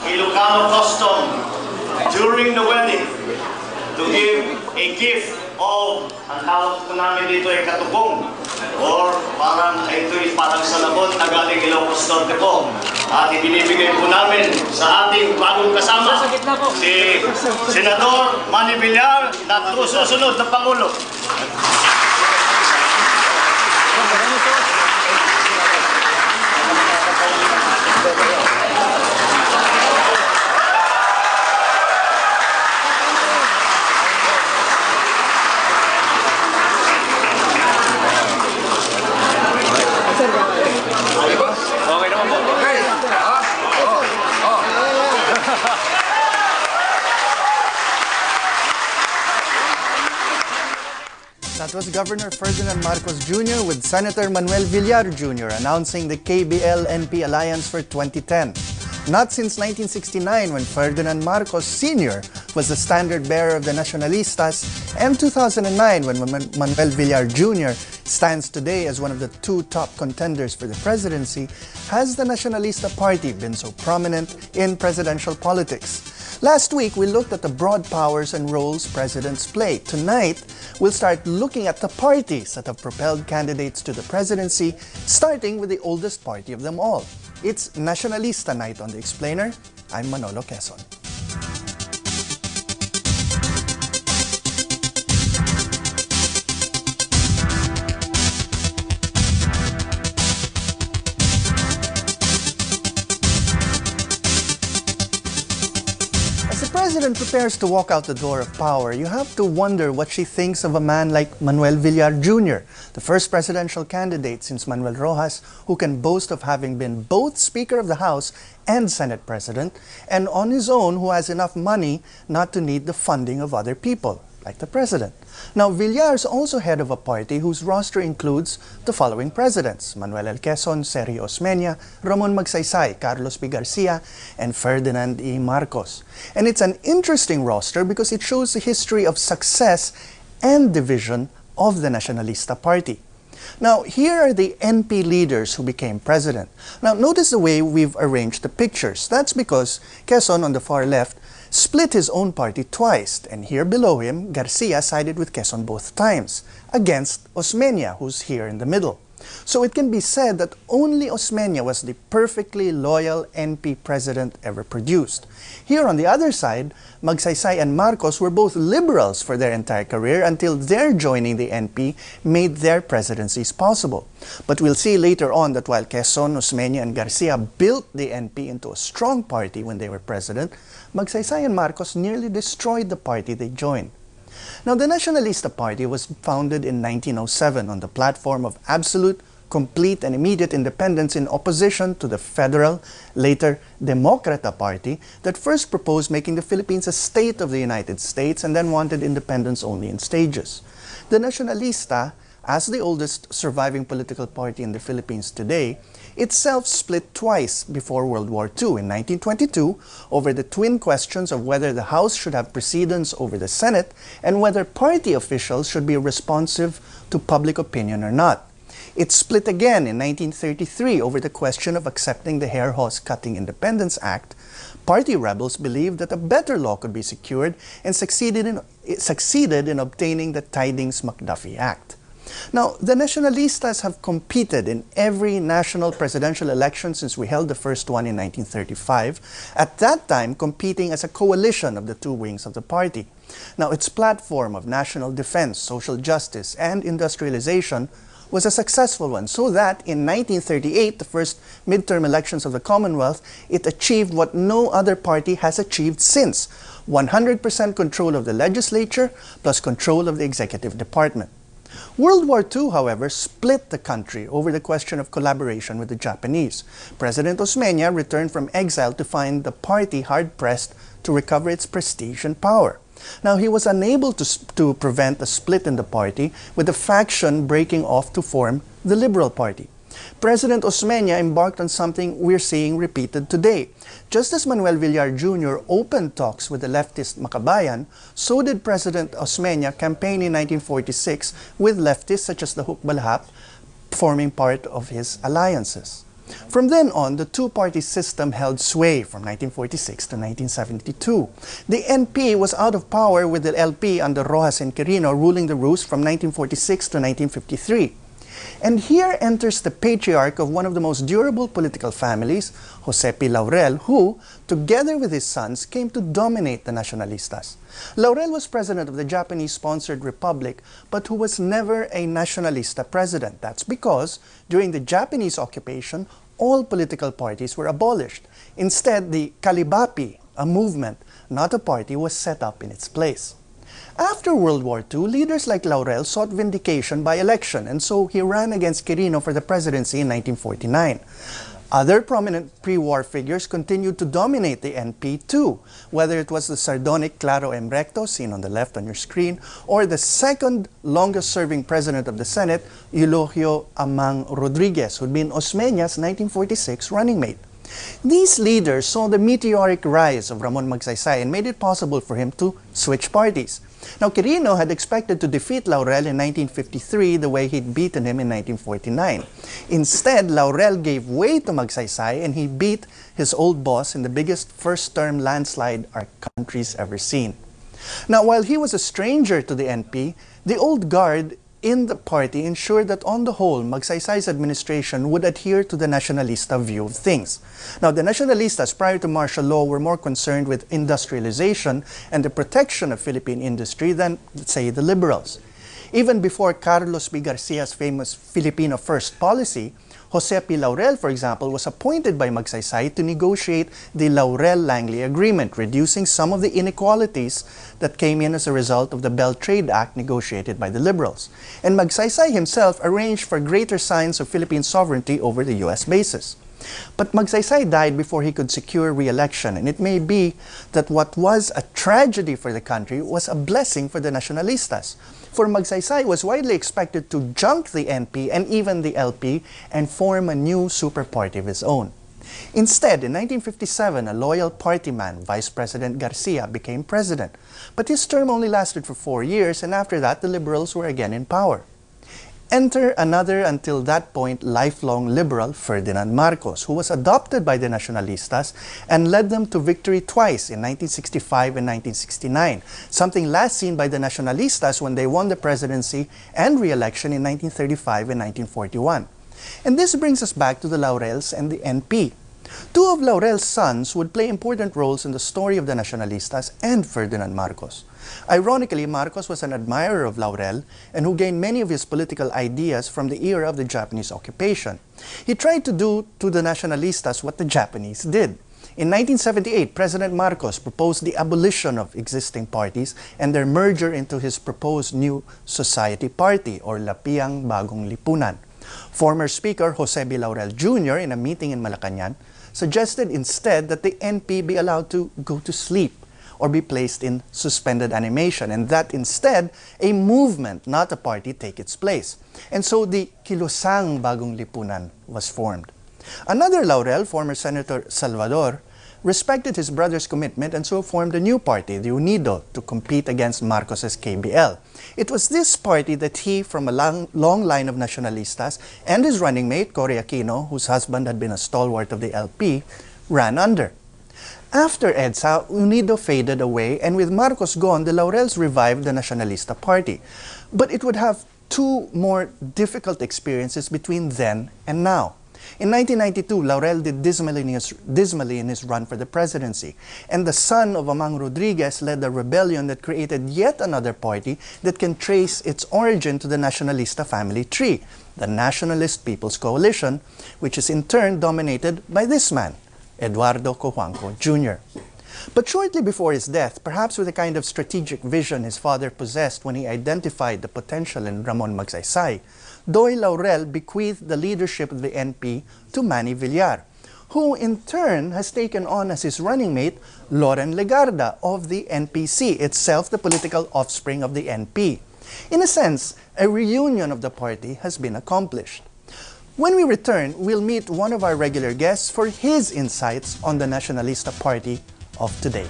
Ilocano custom during the wedding to give a gift of, ang tawag po namin dito ay katubong, or parang ito'y parang salabot na galing Ilocos Norte po. At ibinibigay po namin sa ating bagong kasama, si Senador Manny Villar, na susunod na Pangulo. That was Governor Ferdinand Marcos Jr. with Senator Manuel Villar Jr. announcing the KBL-NP alliance for 2010. Not since 1969, when Ferdinand Marcos Sr. was the standard bearer of the Nacionalistas, and 2009, when Manuel Villar Jr. stands today as one of the two top contenders for the presidency, has the Nacionalista Party been so prominent in presidential politics. Last week, we looked at the broad powers and roles presidents play. Tonight, we'll start looking at the parties that have propelled candidates to the presidency, starting with the oldest party of them all. It's Nacionalista Night on The Explainer. I'm Manolo Quezon. As the president prepares to walk out the door of power, you have to wonder what she thinks of a man like Manuel Villar Jr., the first presidential candidate since Manuel Rojas, who can boast of having been both Speaker of the House and Senate President, and on his own who has enough money not to need the funding of other people, like the President. Now, Villar is also head of a party whose roster includes the following presidents: Manuel L. Quezon, Sergio Osmeña, Ramon Magsaysay, Carlos P. Garcia, and Ferdinand E. Marcos. And it's an interesting roster because it shows the history of success and division of the Nacionalista Party. Now, here are the NP leaders who became president. Now, notice the way we've arranged the pictures. That's because Quezon, on the far left, split his own party twice, and here below him, Garcia sided with Quezon both times, against Osmeña, who's here in the middle. So it can be said that only Osmeña was the perfectly loyal NP president ever produced. Here on the other side, Magsaysay and Marcos were both liberals for their entire career until their joining the NP made their presidencies possible. But we'll see later on that while Quezon, Osmeña, and Garcia built the NP into a strong party when they were president, Magsaysay and Marcos nearly destroyed the party they joined. Now, the Nacionalista Party was founded in 1907 on the platform of absolute, complete, and immediate independence in opposition to the federal, later Democrata Party that first proposed making the Philippines a state of the United States and then wanted independence only in stages. The Nacionalista, as the oldest surviving political party in the Philippines today, itself split twice before World War II, in 1922 over the twin questions of whether the House should have precedence over the Senate and whether party officials should be responsive to public opinion or not. It split again in 1933 over the question of accepting the Hair Horse Cutting Independence Act. Party rebels believed that a better law could be secured and succeeded in obtaining the Tidings-McDuffie Act. Now, the Nacionalistas have competed in every national presidential election since we held the first one in 1935, at that time competing as a coalition of the two wings of the party. Now, its platform of national defense, social justice, and industrialization was a successful one, so that in 1938, the first midterm elections of the Commonwealth, it achieved what no other party has achieved since: 100% control of the legislature plus control of the executive department. World War II, however, split the country over the question of collaboration with the Japanese. President Osmeña returned from exile to find the party hard-pressed to recover its prestige and power. Now, he was unable to prevent a split in the party, with the faction breaking off to form the Liberal Party. President Osmeña embarked on something we're seeing repeated today. Just as Manuel Villar Jr. opened talks with the leftist Makabayan, so did President Osmeña campaign in 1946 with leftists such as the Hukbalhap, forming part of his alliances. From then on, the two-party system held sway from 1946 to 1972. The NP was out of power with the LP under Rojas and Quirino ruling the roost from 1946 to 1953. And here enters the patriarch of one of the most durable political families, Jose P. Laurel, who, together with his sons, came to dominate the Nacionalistas. Laurel was president of the Japanese-sponsored republic, but who was never a Nacionalista president. That's because, during the Japanese occupation, all political parties were abolished. Instead, the Kalibapi, a movement, not a party, was set up in its place. After World War II, leaders like Laurel sought vindication by election, and so he ran against Quirino for the presidency in 1949. Other prominent pre-war figures continued to dominate the NP too, whether it was the sardonic Claro M. Recto, seen on the left on your screen, or the second longest-serving president of the Senate, Eulogio Amang Rodriguez, who'd been Osmeña's 1946 running mate. These leaders saw the meteoric rise of Ramon Magsaysay and made it possible for him to switch parties. Now, Quirino had expected to defeat Laurel in 1953 the way he'd beaten him in 1949. Instead, Laurel gave way to Magsaysay and he beat his old boss in the biggest first-term landslide our country's ever seen. Now, while he was a stranger to the NP, the old guard in the party ensured that on the whole, Magsaysay's administration would adhere to the Nacionalista view of things. Now, the Nacionalistas prior to martial law were more concerned with industrialization and the protection of Philippine industry than, let's say, the liberals. Even before Carlos B. Garcia's famous Filipino First policy, Jose P. Laurel, for example, was appointed by Magsaysay to negotiate the Laurel-Langley Agreement, reducing some of the inequalities that came in as a result of the Bell Trade Act negotiated by the liberals. And Magsaysay himself arranged for greater signs of Philippine sovereignty over the U.S. bases. But Magsaysay died before he could secure re-election, and it may be that what was a tragedy for the country was a blessing for the Nacionalistas. For Magsaysay was widely expected to junk the NP and even the LP and form a new super party of his own. Instead, in 1957, a loyal party man, Vice President Garcia, became president. But his term only lasted for 4 years, and after that, the liberals were again in power. Enter another, until that point, lifelong liberal, Ferdinand Marcos, who was adopted by the Nacionalistas and led them to victory twice in 1965 and 1969, something last seen by the Nacionalistas when they won the presidency and re-election in 1935 and 1941. And this brings us back to the Laurels and the NP. Two of Laurel's sons would play important roles in the story of the Nacionalistas and Ferdinand Marcos. Ironically, Marcos was an admirer of Laurel and who gained many of his political ideas from the era of the Japanese occupation. He tried to do to the Nacionalistas what the Japanese did. In 1978, President Marcos proposed the abolition of existing parties and their merger into his proposed new Society Party, or Lapiang Bagong Lipunan. Former Speaker Jose B. Laurel Jr., in a meeting in Malacañang, suggested instead that the NP be allowed to go to sleep or be placed in suspended animation, and that instead a movement, not a party, take its place. And so the Kilosang Bagong Lipunan was formed. Another Laurel, former Senator Salvador, respected his brother's commitment and so formed a new party, the Unido, to compete against Marcos's KBL. It was this party that he, from a long line of Nacionalistas, and his running mate, Cory Aquino, whose husband had been a stalwart of the LP, ran under. After EDSA, Unido faded away, and with Marcos gone, the Laurels revived the Nacionalista Party. But it would have two more difficult experiences between then and now. In 1992, Laurel did dismally in his run for the presidency, and the son of Amang Rodriguez led a rebellion that created yet another party that can trace its origin to the Nacionalista family tree, the Nationalist People's Coalition, which is in turn dominated by this man, Eduardo Cojuangco Jr. But shortly before his death, perhaps with a kind of strategic vision his father possessed when he identified the potential in Ramon Magsaysay, Doy Laurel bequeathed the leadership of the NP to Manny Villar, who in turn has taken on as his running mate Loren Legarda of the NPC, itself the political offspring of the NP. In a sense, a reunion of the party has been accomplished. When we return, we'll meet one of our regular guests for his insights on the Nacionalista Party of today.